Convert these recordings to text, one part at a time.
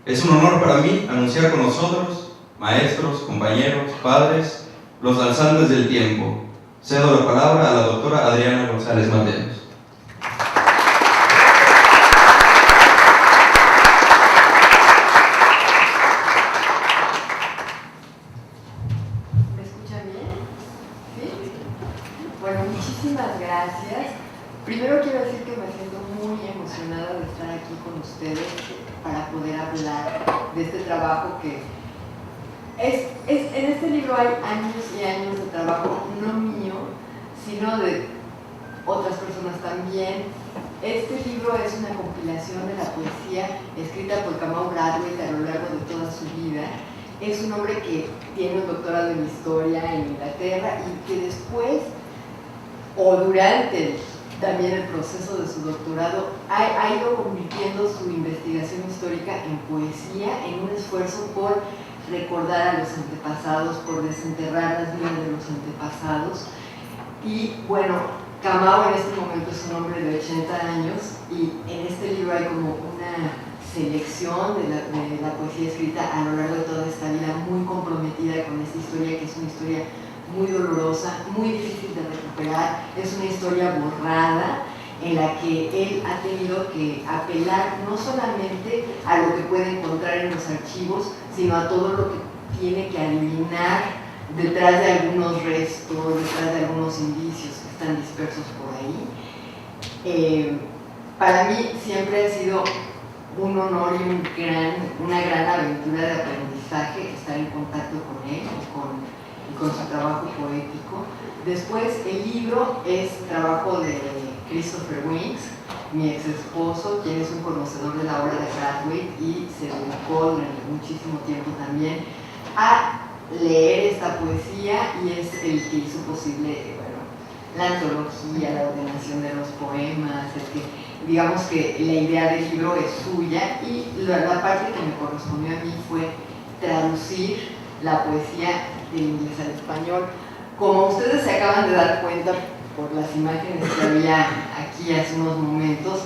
Es un honor para mí anunciar con nosotros, maestros, compañeros, padres, los danzantes del tiempo. Cedo la palabra a la doctora Adriana González Mateos. ¿Me escuchan bien? ¿Sí? Bueno, muchísimas gracias. Primero quiero decir que me siento muy emocionada de estar aquí con ustedes para poder hablar de este trabajo que en este libro hay años y años de trabajo, no mío, sino de otras personas también. Este libro es una compilación de la poesía escrita por Kamau Brathwaite a lo largo de toda su vida. Es un hombre que tiene un doctorado en historia en Inglaterra y que después, o durante también el proceso de su doctorado, ha ido convirtiendo su investigación histórica en poesía, en un esfuerzo por recordar a los antepasados, por desenterrar las vidas de los antepasados. Y bueno, Kamau en este momento es un hombre de 80 años y en este libro hay como una selección de la poesía escrita a lo largo de toda esta vida, muy comprometida con esta historia, que es una historia muy dolorosa, muy difícil de recuperar. Es una historia borrada en la que él ha tenido que apelar no solamente a lo que puede encontrar en los archivos, sino a todo lo que tiene que adivinar detrás de algunos restos, detrás de algunos indicios que están dispersos por ahí. Para mí siempre ha sido un honor y una gran aventura de aprendizaje estar en contacto con él y con su trabajo poético. Después el libro es trabajo de Christopher Winks, mi ex esposo, quien es un conocedor de la obra de Brathwaite y se dedicó durante muchísimo tiempo también a leer esta poesía y es el que hizo posible, la antología, la ordenación de los poemas, digamos que la idea del libro es suya y la parte que me correspondió a mí fue traducir la poesía del inglés al español. Como ustedes se acaban de dar cuenta por las imágenes que había aquí hace unos momentos,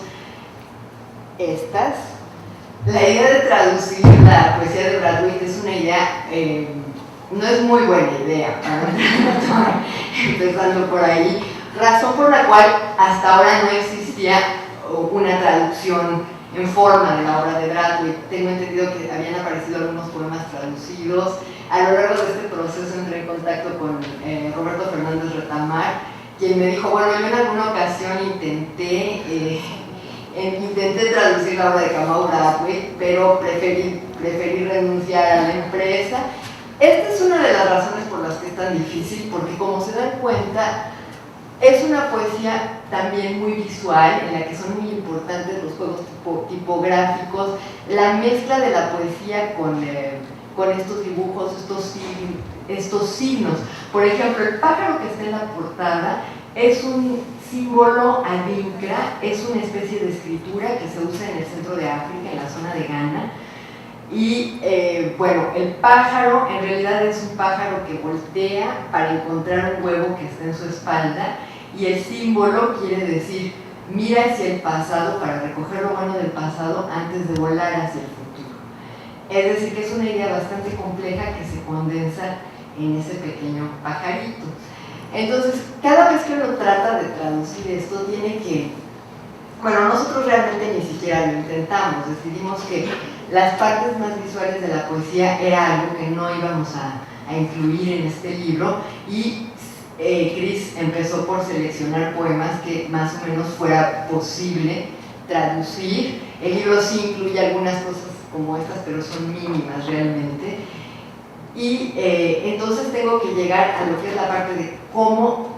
la idea de traducir la poesía de Brathwaite es una idea, no es muy buena idea, empezando por ahí, razón por la cual hasta ahora no existía una traducción en forma de la obra de Brathwaite. Tengo entendido que habían aparecido algunos poemas traducidos. A lo largo de este proceso entré en contacto con Roberto Fernández Retamar, quien me dijo, bueno, yo en alguna ocasión intenté traducir la obra de Kamau Brathwaite, pero preferí renunciar a la empresa. Esta es una de las razones por las que es tan difícil, porque como se dan cuenta, es una poesía también muy visual, en la que son muy importantes los juegos tipográficos, la mezcla de la poesía con estos dibujos, estos signos. Por ejemplo, el pájaro que está en la portada es un símbolo adinkra, es una especie de escritura que se usa en el centro de África, en la zona de Ghana. Y bueno, el pájaro en realidad es un pájaro que voltea para encontrar un huevo que está en su espalda, y el símbolo quiere decir mira hacia el pasado para recoger lo bueno del pasado antes de volar hacia el futuro. Es decir, que es una idea bastante compleja que se condensa en ese pequeño pajarito. Entonces, cada vez que uno trata de traducir esto, tiene que... Bueno, nosotros realmente ni siquiera lo intentamos, decidimos que las partes más visuales de la poesía era algo que no íbamos a incluir en este libro, y Chris empezó por seleccionar poemas que más o menos fuera posible traducir. El libro sí incluye algunas cosas como estas, pero son mínimas realmente. Y entonces tengo que llegar a lo que es la parte de cómo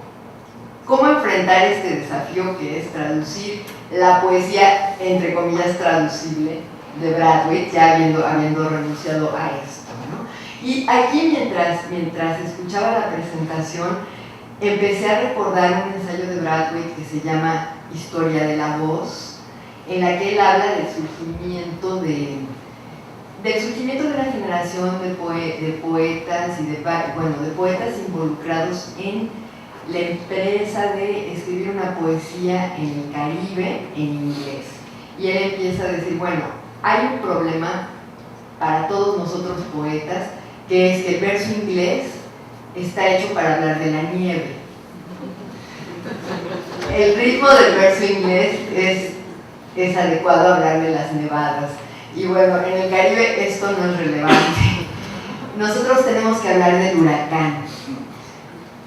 enfrentar este desafío que es traducir la poesía, entre comillas, traducible de Brathwaite, ya habiendo renunciado a esto, ¿no? Y aquí, mientras escuchaba la presentación, empecé a recordar un ensayo de Brathwaite que se llama Historia de la voz, en la que él habla del surgimiento de una generación de poetas y de poetas involucrados en la empresa de escribir una poesía en el Caribe en inglés. Y él empieza a decir, bueno, hay un problema para todos nosotros poetas, que es que el verso inglés está hecho para hablar de la nieve. El ritmo del verso inglés es adecuado a hablar de las nevadas. Y bueno, en el Caribe esto no es relevante. Nosotros tenemos que hablar del huracán.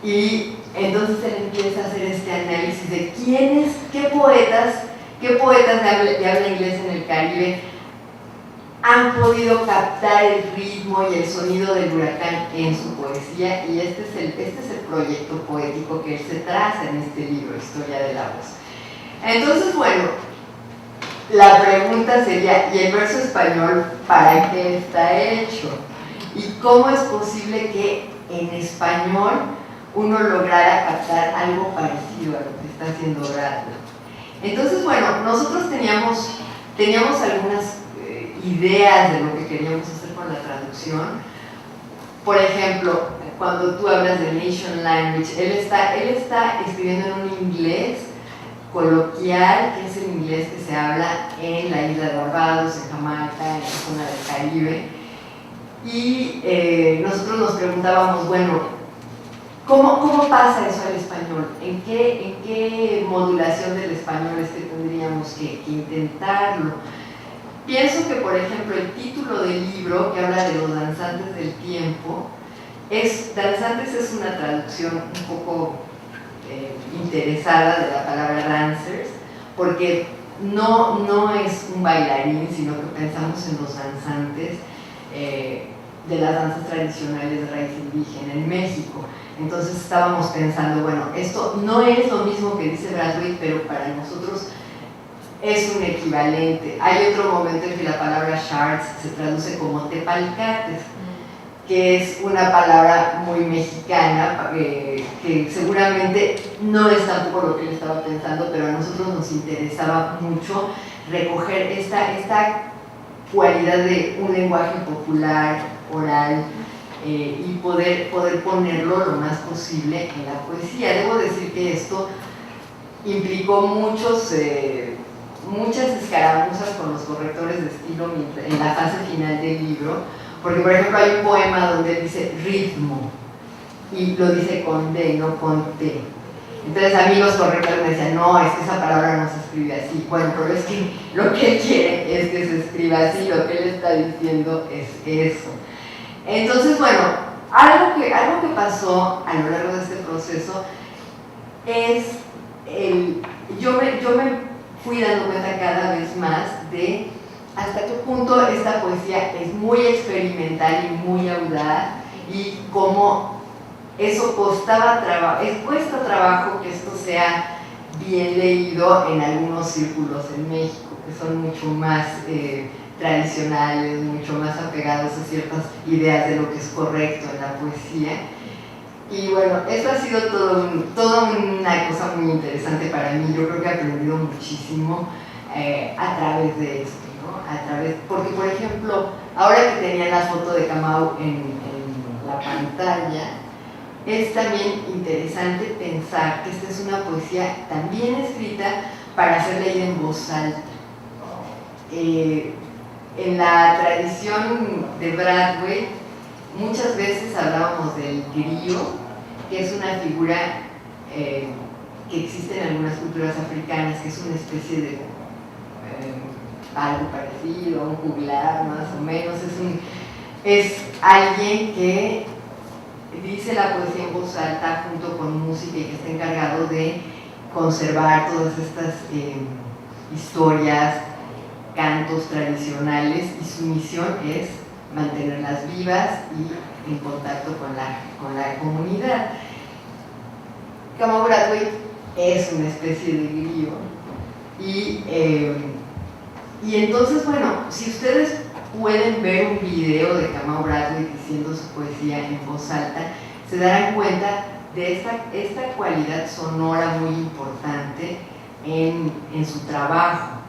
Y entonces él empieza a hacer este análisis de qué poetas de habla inglés en el Caribe han podido captar el ritmo y el sonido del huracán en su poesía, y este es el proyecto poético que él se traza en este libro, Historia de la Voz. Entonces, bueno, la pregunta sería, ¿y el verso español para qué está hecho? ¿Y cómo es posible que en español uno lograra captar algo parecido a lo que está haciendo Bradbury? Entonces, bueno, nosotros teníamos algunas ideas de lo que queríamos hacer con la traducción. Por ejemplo, cuando tú hablas de Nation Language, él está escribiendo en un inglés coloquial, que es el inglés que se habla en la isla de Barbados, en Jamaica, en la zona del Caribe. Y nosotros nos preguntábamos, bueno, ¿cómo pasa eso al español? ¿En qué modulación del español es que tendríamos que intentarlo? Pienso que, por ejemplo, el título del libro, que habla de los danzantes del tiempo, danzantes es una traducción un poco interesada de la palabra dancers, porque no es un bailarín, sino que pensamos en los danzantes de las danzas tradicionales de raíz indígena en México. Entonces estábamos pensando, bueno, esto no es lo mismo que dice Bradbury, pero para nosotros es un equivalente. Hay otro momento en que la palabra shards se traduce como tepalcates, que es una palabra muy mexicana, que seguramente no es tampoco lo que él estaba pensando, pero a nosotros nos interesaba mucho recoger esta cualidad de un lenguaje popular, oral, y poder ponerlo lo más posible en la poesía. Debo decir que esto implicó muchas escaramuzas con los correctores de estilo en la fase final del libro, porque por ejemplo hay un poema donde él dice ritmo y lo dice con D, no con T. Entonces a mí los correctores me decían, no, es que esa palabra no se escribe así. Bueno, pero es que lo que él quiere es que se escriba así, lo que él está diciendo es eso. Entonces, bueno, algo que pasó a lo largo de este proceso es yo me fui dando cuenta cada vez más de hasta qué punto esta poesía es muy experimental y muy audaz, y cómo eso cuesta trabajo que esto sea bien leído en algunos círculos en México, que son mucho más tradicionales, mucho más apegados a ciertas ideas de lo que es correcto en la poesía. Y bueno, eso ha sido toda una cosa muy interesante para mí. Yo creo que he aprendido muchísimo a través de esto, ¿no? Porque, por ejemplo, ahora que tenía la foto de Kamau en la pantalla, es también interesante pensar que esta es una poesía también escrita para ser leída en voz alta. En la tradición de Bradbury, muchas veces hablábamos del griot, que es una figura que existe en algunas culturas africanas, que es una especie de algo parecido a un juglar, más o menos. Es alguien que dice la poesía en voz alta junto con música y que está encargado de conservar todas estas historias, cantos tradicionales, y su misión es mantenerlas vivas y en contacto con la comunidad. Kamau Bradley es una especie de griot, y entonces, bueno, si ustedes pueden ver un video de Kamau Bradley diciendo su poesía en voz alta, se darán cuenta de esta cualidad sonora muy importante en su trabajo.